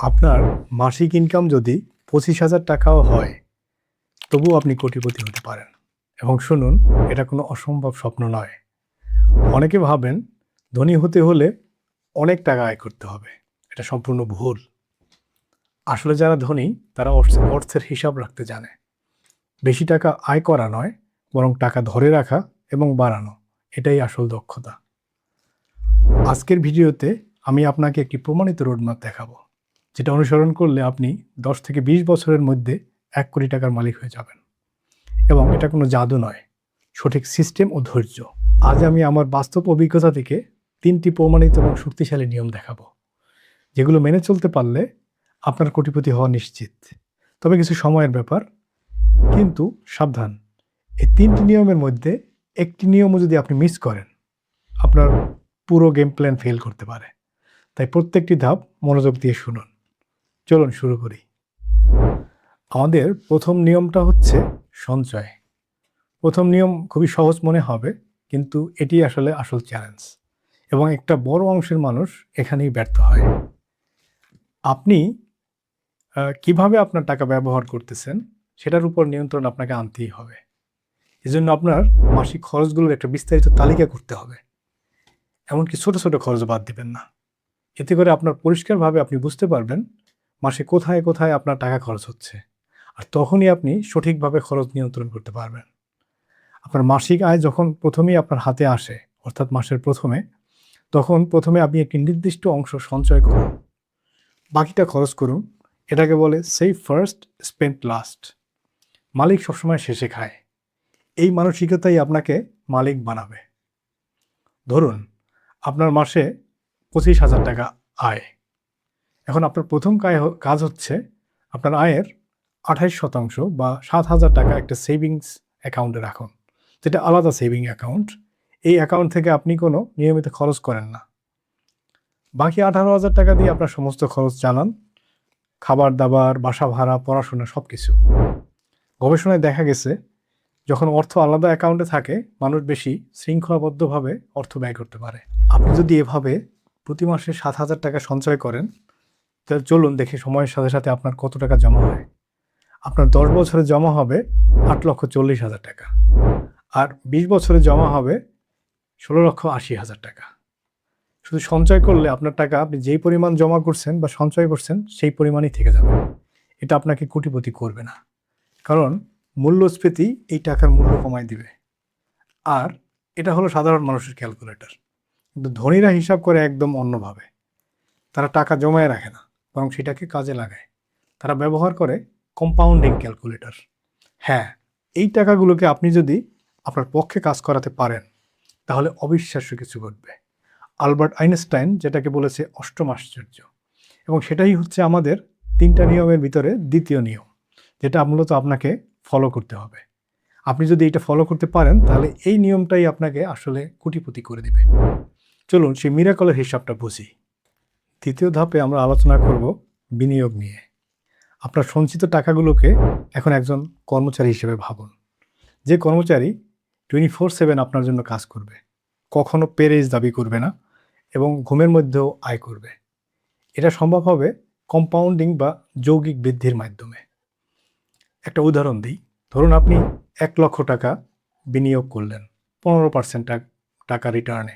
আপনার মাসিক ইনকাম যদি 25,000 টাকাও হয়, তবুও আপনি কোটিপতি হতে পারেন। এবং শুনুন, এটা কোনো অসম্ভব স্বপ্ন নয়। অনেকে ভাবেন ধনী হতে হলে অনেক টাকা আয় করতে হবে। এটা সম্পূর্ণ ভুল। আসলে যারা ধনী তারা অর্থের হিসাব রাখতে জানে। বেশি টাকা আয় করা নয়, বরং টাকা ধরে রাখা এবং বাড়ানো, এটাই আসল দক্ষতা। আজকের ভিডিওতে আমি আপনাকে একটি প্রমাণিত রোডম্যাপ দেখাবো, যেটা অনুসরণ করলে আপনি 10 থেকে 20 বছরের মধ্যে 1 কোটি টাকার মালিক হয়ে যাবেন। এবং এটা কোনো জাদু নয়, সঠিক সিস্টেম ও ধৈর্য। আজ আমি আমার বাস্তব অভিজ্ঞতা থেকে 3টি প্রমাণিত এবং শক্তিশালী নিয়ম দেখাবো, যেগুলো মেনে চলতে পারলে আপনার কোটিপতি হওয়া নিশ্চিত। তবে কিছু সময়ের ব্যাপার, কিন্তু সাবধান, এই 3টি নিয়মের মধ্যে একটি নিয়মও যদি আপনি মিস করেন, আপনার পুরো গেম প্ল্যান ফেল করতে পারে। তাই প্রত্যেকটি ধাপ মনোযোগ দিয়ে শুনুন। চলুন শুরু করি। আমাদের প্রথম নিয়মটা হচ্ছে সঞ্চয়। প্রথম নিয়ম খুবই সহজ মনে হবে, কিন্তু এটি আসলে আসল চ্যালেঞ্জ, এবং একটা বড় অংশের মানুষ এখানেই ব্যর্থ হয়। আপনি কিভাবে আপনার টাকা ব্যবহার করতেছেন সেটার উপর নিয়ন্ত্রণ আপনাকে আনতেই হবে। এজন্য আপনার মাসিক খরচগুলোর একটা বিস্তারিত তালিকা করতে হবে। এমনকি ছোট ছোট খরচ বাদ দিবেন না। এতে করে আপনার পরিষ্কারভাবে আপনি বুঝতে পারবেন মাসে কোথায় কোথায় আপনার টাকা খরচ হচ্ছে, আর তখনই আপনি সঠিকভাবে খরচ নিয়ন্ত্রণ করতে পারবেন। আপনার মাসিক আয় যখন প্রথমেই আপনার হাতে আসে, অর্থাৎ মাসের প্রথমে, তখন প্রথমে আপনি একটি নির্দিষ্ট অংশ সঞ্চয় করুন, বাকিটা খরচ করুন। এটাকে বলে সেভ ফার্স্ট, স্পেন্ড লাস্ট। মালিক সবসময় শেষে খায়। এই মানসিকতাই আপনাকে মালিক বানাবে। ধরুন, আপনার মাসে 25,000 টাকা আয়। এখন আপনার প্রথম কাজ হচ্ছে আপনার আয়ের 28% বা 7,000 টাকা একটা সেভিংস অ্যাকাউন্টে রাখুন, যেটা আলাদা সেভিং অ্যাকাউন্ট। এই অ্যাকাউন্ট থেকে আপনি কোনো নিয়মিত খরচ করেন না। বাকি 18,000 টাকা দিয়ে আপনার সমস্ত খরচ চালান, খাবার দাবার, বাসা ভাড়া, পড়াশোনা, সব কিছু। গবেষণায় দেখা গেছে, যখন অর্থ আলাদা অ্যাকাউন্টে থাকে, মানুষ বেশি শৃঙ্খলাবদ্ধভাবে অর্থ ব্যয় করতে পারে। আপনি যদি এভাবে প্রতি মাসে 7,000 টাকা সঞ্চয় করেন, তাহলে চলুন দেখি সময়ের সাথে সাথে আপনার কত টাকা জমা হয়। আপনার 10 বছরে জমা হবে 8,40,000 টাকা, আর 20 বছরে জমা হবে 16,80,000 টাকা। শুধু সঞ্চয় করলে আপনার টাকা আপনি যেই পরিমাণ জমা করছেন বা সঞ্চয় করছেন সেই পরিমাণই থেকে যাবে। এটা আপনাকে কোটিপতি করবে না, কারণ মূল্যস্ফীতি এই টাকার মূল্য কমায় দিবে। আর এটা হলো সাধারণ মানুষের ক্যালকুলেটর, কিন্তু ধনীরা হিসাব করে একদম অন্যভাবে। তারা টাকা জমায় রাখে না, বরং সেটাকে কাজে লাগায়। তারা ব্যবহার করে কম্পাউন্ডিং ক্যালকুলেটর। হ্যাঁ, এই টাকাগুলোকে আপনি যদি আপনার পক্ষে কাজ করাতে পারেন, তাহলে অবিশ্বাস্য কিছু ঘটবে। আলবার্ট আইনস্টাইন যেটাকে বলেছে অষ্টম আশ্চর্য, এবং সেটাই হচ্ছে আমাদের 3টা নিয়মের ভিতরে দ্বিতীয় নিয়ম, যেটা মূলত আপনাকে ফলো করতে হবে। আপনি যদি এটা ফলো করতে পারেন, তাহলে এই নিয়মটাই আপনাকে আসলে কোটিপতি করে দিবে। চলুন সেই মিরাকলের হিসাবটা বুঝি। দ্বিতীয় ধাপে আমরা আলোচনা করব বিনিয়োগ নিয়ে। আপনার সঞ্চিত টাকাগুলোকে এখন একজন কর্মচারী হিসেবে ভাবুন, যে কর্মচারী 24/7 আপনার জন্য কাজ করবে, কখনো পেরেজ দাবি করবে না, এবং ঘুমের মধ্যেও আয় করবে। এটা সম্ভব হবে কম্পাউন্ডিং বা যৌগিক বৃদ্ধির মাধ্যমে। একটা উদাহরণ দিই। ধরুন আপনি 1,00,000 টাকা বিনিয়োগ করলেন 15% টাকা রিটার্নে।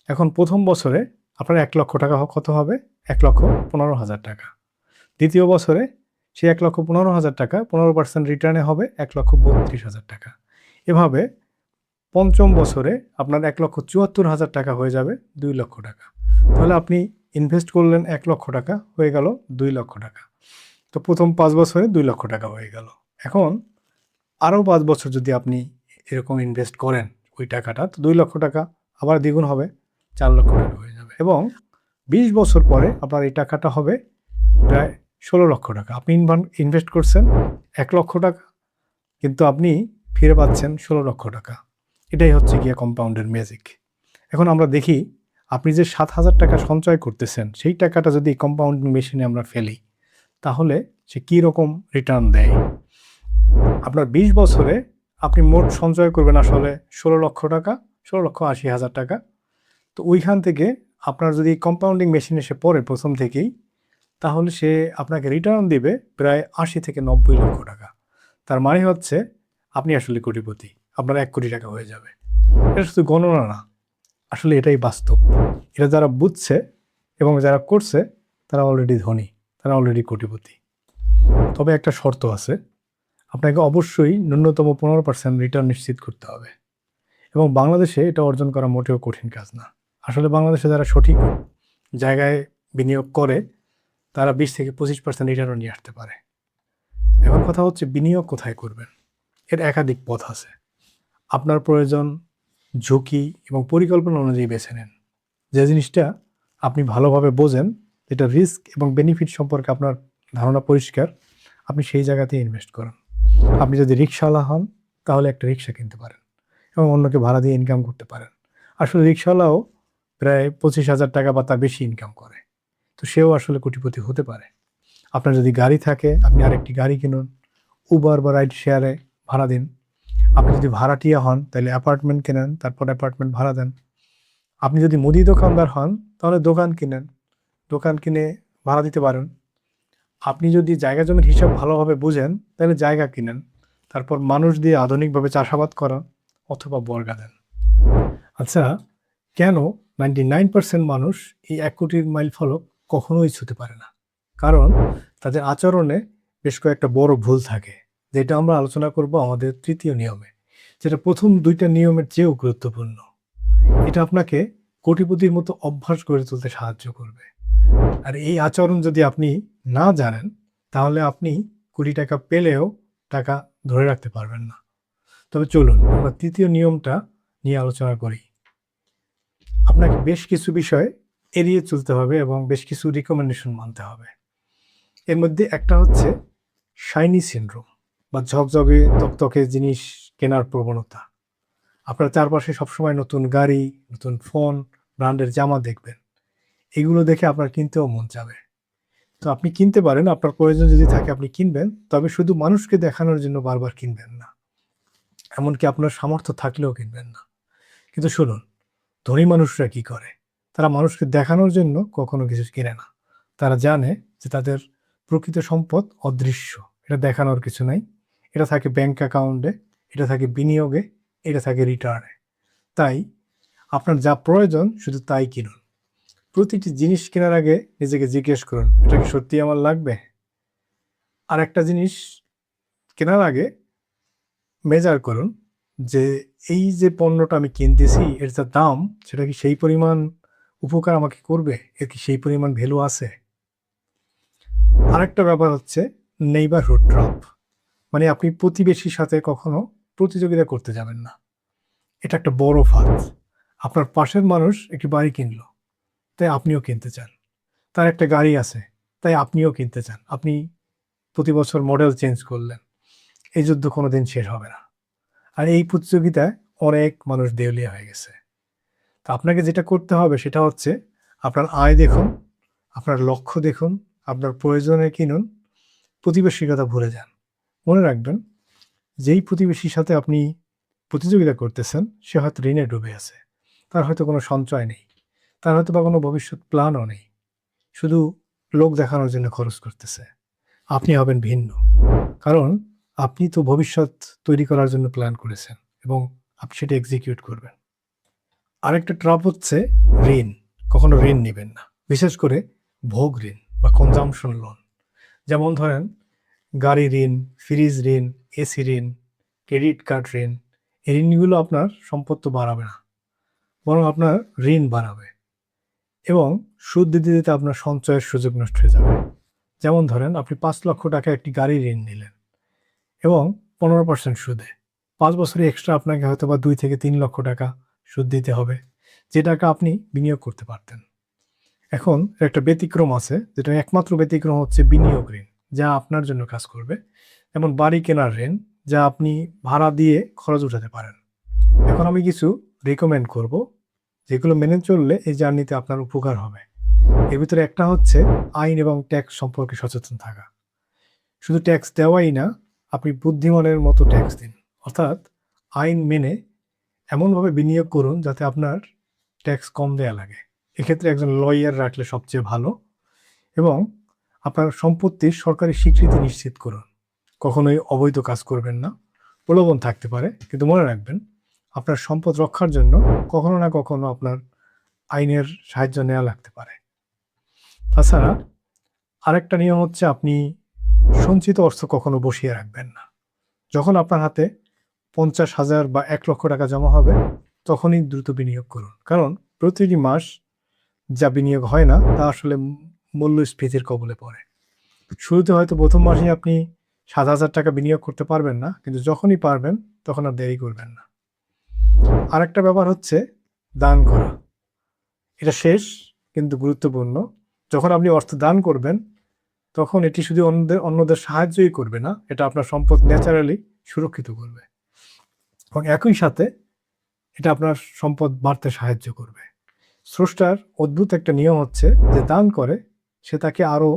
এখন প্রথম বছরে আপনার 1,00,000 টাকা কত হবে? 1,15,000 টাকা। দ্বিতীয় বছরে সেই 1,15,000 টাকা 15% রিটার্নে হবে 1,32,000 টাকা। এভাবে পঞ্চম বছরে আপনার 1,74,000 টাকা হয়ে যাবে 2,00,000 টাকা। তাহলে আপনি ইনভেস্ট করলেন 1,00,000 টাকা, হয়ে গেল 2,00,000 টাকা। তো প্রথম 5 বছরে 2,00,000 টাকা হয়ে গেল। এখন আরও 5 বছর যদি আপনি এরকম ইনভেস্ট করেন ওই টাকাটা, তো 2,00,000 টাকা আবার দ্বিগুণ হবে, 4,00,000 টাকা হয়ে যাবে। এবং 20 বছর পরে আপনার এই টাকাটা হবে প্রায় 16,00,000 টাকা। আপনি ইনভেস্ট করছেন 1,00,000 টাকা, কিন্তু আপনি ফিরে পাচ্ছেন 16,00,000 টাকা। এটাই হচ্ছে গিয়ে কম্পাউন্ডের ম্যাজিক। এখন আমরা দেখি, আপনি যে 7,000 টাকা সঞ্চয় করতেছেন, সেই টাকাটা যদি কম্পাউন্ডিং মেশিনে আমরা ফেলি, তাহলে সে কী রকম রিটার্ন দেয়। আপনার 20 বছরে আপনি মোট সঞ্চয় করবেন আসলে 16,00,000 টাকা, 16,80,000 টাকা। তো ওইখান থেকে আপনার যদি কম্পাউন্ডিং মেশিন এসে পড়ে প্রথম থেকেই, তাহলে সে আপনাকে রিটার্ন দিবে প্রায় 80 থেকে 90 লক্ষ টাকা। তার মানে হচ্ছে আপনি আসলে কোটিপতি, আপনার 1 কোটি টাকা হয়ে যাবে। এটা শুধু গণনা না, আসলে এটাই বাস্তব। এটা যারা বুঝছে এবং যারা করছে তারা অলরেডি ধনী, তারা অলরেডি কোটিপতি। তবে একটা শর্ত আছে, আপনাকে অবশ্যই ন্যূনতম 15% রিটার্ন নিশ্চিত করতে হবে। এবং বাংলাদেশে এটা অর্জন করা মোটেও কঠিন কাজ না। আসলে বাংলাদেশে যারা সঠিক জায়গায় বিনিয়োগ করে তারা 20 থেকে 25% রিটার্নও নিয়ে আসতে পারে। এখন কথা হচ্ছে বিনিয়োগ কোথায় করবেন? এর একাধিক পথ আছে। আপনার প্রয়োজন, ঝুঁকি এবং পরিকল্পনা অনুযায়ী বেছে নেন। যে জিনিসটা আপনি ভালোভাবে বোঝেন, যেটা রিস্ক এবং বেনিফিট সম্পর্কে আপনার ধারণা পরিষ্কার, আপনি সেই জায়গাতেই ইনভেস্ট করুন। আপনি যদি রিক্সাওয়ালা হন তাহলে একটা রিক্সা কিনতে পারেন এবং অন্যকে ভাড়া দিয়ে ইনকাম করতে পারেন। আসলে রিক্সাওয়ালাও প্রায় 25,000 টাকা বা তার বেশি ইনকাম করে, তো সেও আসলে কোটিপতি হতে পারে। আপনার যদি গাড়ি থাকে আপনি আরেকটি গাড়ি কিনুন, উবার বা রাইড শেয়ারে ভাড়া দিন। আপনি যদি ভাড়াটিয়া হন তাহলে অ্যাপার্টমেন্ট কেনেন, তারপর অ্যাপার্টমেন্ট ভাড়া দেন। আপনি যদি মুদি দোকানদার হন তাহলে দোকান কিনেন, দোকান কিনে ভাড়া দিতে পারেন। আপনি যদি জায়গা জমির হিসাব ভালোভাবে বুঝেন তাহলে জায়গা কিনেন, তারপর মানুষ দিয়ে আধুনিকভাবে চাষাবাদ করা অথবা বর্গা দেন। আচ্ছা, কেন 99% মানুষ এই 1 কোটির মাইল ফলক কখনোই ছুঁতে পারে না? কারণ তাদের আচরণে বেশ কয়েকটা বড় ভুল থাকে, যেটা আমরা আলোচনা করব আমাদের তৃতীয় নিয়মে, যেটা প্রথম 2টা নিয়মের চেয়েও গুরুত্বপূর্ণ। এটা আপনাকে কোটিপতির মতো অভ্যাস গড়ে তুলতে সাহায্য করবে। আর এই আচরণ যদি আপনি না জানেন তাহলে আপনি কোটি টাকা পেলেও টাকা ধরে রাখতে পারবেন না। তবে চলুন আমরা তৃতীয় নিয়মটা নিয়ে আলোচনা করি। আপনাকে বেশ কিছু বিষয় এড়িয়ে চলতে হবে এবং বেশ কিছু রিকমেন্ডেশন মানতে হবে। এর মধ্যে একটা হচ্ছে শাইনি সিনড্রোম বা ঝকঝকে তকতকে জিনিস কেনার প্রবণতা। আপনার চারপাশে সবসময় নতুন গাড়ি, নতুন ফোন, ব্র্যান্ডের জামা দেখবেন, এগুলো দেখে আপনার কিনতেও মন চাবে। তো আপনি কিনতে পারেন, আপনার প্রয়োজন যদি থাকে আপনি কিনবেন, তবে শুধু মানুষকে দেখানোর জন্য বারবার কিনবেন না, এমনকি আপনার সামর্থ্য থাকলেও কিনবেন না। কিন্তু শুনুন, ধনী মানুষরা কি করে? তারা মানুষকে দেখানোর জন্য কখনো কিছু কিনে না। তারা জানে যে তাদের প্রকৃত সম্পদ অদৃশ্য, এটা দেখানোর কিছু নাই। এটা থাকে ব্যাংক অ্যাকাউন্টে, এটা থাকে বিনিয়োগে, এটা থাকে রিটার্নে। তাই আপনার যা প্রয়োজন শুধু তাই কিনুন। প্রতিটি জিনিস কেনার আগে নিজেকে জিজ্ঞেস করুন, এটা কি সত্যি আমার লাগবে? আর একটা জিনিস কেনার আগে মেজার করুন যে এই যে পণ্যটা আমি কিনতেছি এর যা দাম, সেটা কি সেই পরিমাণ উপকার আমাকে করবে, এর কি সেই পরিমাণ ভ্যালু আছে? আরেকটা ব্যাপার হচ্ছে নেইবারহুড ট্রাপ, মানে আপনি প্রতিবেশীর সাথে কখনো প্রতিযোগিতা করতে যাবেন না। এটা একটা বড় ফাঁদ। আপনার পাশের মানুষ একটি বাড়ি কিনলো, তাই আপনিও কিনতে চান। তার একটা গাড়ি আছে, তাই আপনিও কিনতে চান। আপনি প্রতি বছর মডেল চেঞ্জ করলেন। এই যুদ্ধ কোনোদিন শেষ হবে না। আর এই প্রতিযোগিতায় অনেক মানুষ দেউলিয়া হয়ে গেছে। তো আপনাকে যেটা করতে হবে সেটা হচ্ছে আপনার আয় দেখুন, আপনার লক্ষ্য দেখুন, আপনার প্রয়োজনে কিনুন, প্রতিবেশীর কথা ভুলে যান। মনে রাখবেন, যেই প্রতিবেশীর সাথে আপনি প্রতিযোগিতা করতেছেন সে হয়তো ঋণে ডুবে আছে, তার হয়তো কোনো সঞ্চয় নেই, তার হয়তো বা কোনো ভবিষ্যৎ প্ল্যানও নেই, শুধু লোক দেখানোর জন্য খরচ করতেছে। আপনি হবেন ভিন্ন, কারণ আপনি তো ভবিষ্যৎ তৈরি করার জন্য প্ল্যান করেছেন এবং আপনি সেটা এক্সিকিউট করবেন। আরেকটা ট্রাপ হচ্ছে ঋণ। কখনো ঋণ নেবেন না, বিশেষ করে ভোগ ঋণ বা কনজাম্পশন লোন। যেমন ধরেন গাড়ি ঋণ, ফ্রিজ ঋণ, এসি ঋণ, ক্রেডিট কার্ড ঋণ। এই ঋণগুলো আপনার সম্পদ তো বাড়াবে না, বরং আপনার ঋণ বাড়াবে এবং সুদ দিতে দিতে আপনার সঞ্চয়ের সুযোগ নষ্ট হয়ে যাবে। যেমন ধরেন আপনি 5 লক্ষ টাকা একটি গাড়ি ঋণ নিলেন এবং 15% সুদে। 5 বছরে এক্সট্রা আপনাকে হয়তো বা 2 থেকে 3 লক্ষ টাকা সুদ দিতে হবে, যে টাকা আপনি বিনিয়োগ করতে পারতেন। এখন একটা ব্যতিক্রম আছে, যেটা একমাত্র ব্যতিক্রম হচ্ছে বিনিয়োগ ঋণ, যা আপনার জন্য কাজ করবে। যেমন বাড়ি কেনার ঋণ, যা আপনি ভাড়া দিয়ে খরচ উঠাতে পারেন। এখন আমি কিছু রিকমেন্ড করব, যেগুলো মেনে চললে এই জার্নিতে আপনার উপকার হবে। এর ভিতরে একটা হচ্ছে আইন এবং ট্যাক্স সম্পর্কে সচেতন থাকা। শুধু ট্যাক্স দেওয়াই না, আপনি বুদ্ধিমানের মতো ট্যাক্স দিন। অর্থাৎ আইন মেনে এমনভাবে বিনিয়োগ করুন যাতে আপনার ট্যাক্স কম দেয়া লাগে। এক্ষেত্রে একজন লয়ার রাখলে সবচেয়ে ভালো। এবং আপনার সম্পত্তির সরকারি স্বীকৃতি নিশ্চিত করুন। কখনোই অবৈধ কাজ করবেন না। প্রলোভন থাকতে পারে, কিন্তু মনে রাখবেন আপনার সম্পদ রক্ষার জন্য কখনো না কখনো আপনার আইনের সাহায্য নেওয়া লাগতে পারে। তাছাড়া আরেকটা নিয়ম হচ্ছে, আপনি সঞ্চিত অর্থ কখনো বসিয়ে রাখবেন না। যখন আপনার হাতে 50,000 বা 1,00,000 টাকা জমা হবে, তখনই দ্রুত বিনিয়োগ করুন। কারণ প্রতিটি মাস যা বিনিয়োগ হয় না, তা আসলে মূল্যস্ফীতির কবলে পড়ে। শুরুতে হয়তো প্রথম মাসেই আপনি 7,000 টাকা বিনিয়োগ করতে পারবেন না, কিন্তু যখনই পারবেন তখন আর দেরি করবেন না। আরেকটা ব্যাপার হচ্ছে দান করা। এটা শেষ কিন্তু গুরুত্বপূর্ণ। যখন আপনি অর্থ দান করবেন, তখন এটি শুধু অন্যদের সাহায্যই করবে না, এটা আপনার সম্পদ ন্যাচারালি সুরক্ষিত করবে, এবং একই সাথে এটা আপনার সম্পদ বাড়তে সাহায্য করবে। স্রষ্টার অদ্ভুত একটা নিয়ম হচ্ছে যে দান করে সে তাকে আরও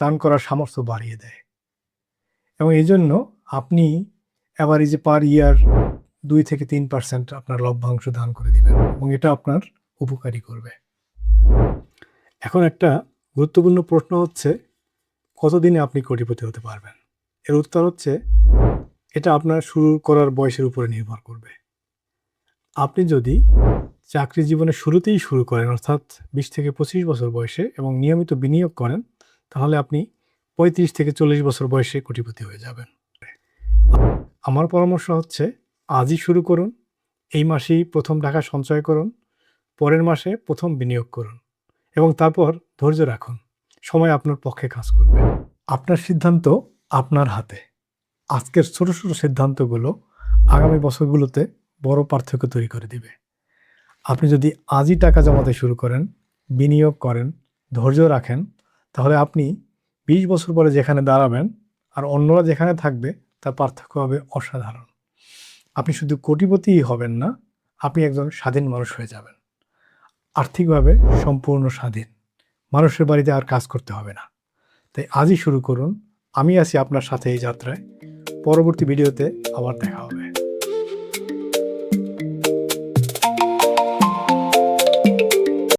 দান করার সামর্থ্য বাড়িয়ে দেয়, এবং এই জন্য আপনি অ্যাভারেজে পার ইয়ার 2 থেকে 3% আপনার লভ্যাংশ দান করে দিবেন, এবং এটা আপনার উপকারী করবে। এখন একটা গুরুত্বপূর্ণ প্রশ্ন হচ্ছে, কতদিনে আপনি কোটিপতি হতে পারবেন? এর উত্তর হচ্ছে, এটা আপনার শুরু করার বয়সের উপরে নির্ভর করবে। আপনি যদি চাকরি জীবনের শুরুতেই শুরু করেন, অর্থাৎ 20 থেকে 25 বছর বয়সে, এবং নিয়মিত বিনিয়োগ করেন, তাহলে আপনি 35 থেকে 40 বছর বয়সে কোটিপতি হয়ে যাবেন। আমার পরামর্শ হচ্ছে, আজই শুরু করুন। এই মাসেই প্রথম টাকা সঞ্চয় করুন, পরের মাসে প্রথম বিনিয়োগ করুন, এবং তারপর ধৈর্য রাখুন। সময় আপনার পক্ষে কাজ করবে। আপনার সিদ্ধান্ত আপনার হাতে। আজকের ছোট ছোট সিদ্ধান্তগুলো আগামী বছরগুলোতে বড় পার্থক্য তৈরি করে দিবে। আপনি যদি আজই টাকা জমাতে শুরু করেন, বিনিয়োগ করেন, ধৈর্য রাখেন, তাহলে আপনি 20 বছর পরে যেখানে দাঁড়াবেন আর অন্যরা যেখানে থাকবে, তার পার্থক্য হবে অসাধারণ। আপনি শুধু কোটিপতিই হবেন না, আপনি একজন স্বাধীন মানুষ হয়ে যাবেন। আর্থিকভাবে সম্পূর্ণ স্বাধীন। মানুষের বাড়িতে আর কাজ করতে হবে না। তাই আজই শুরু করুন। আমি আছি আপনার সাথে এই যাত্রায়। পরবর্তী ভিডিওতে আবার দেখা হবে।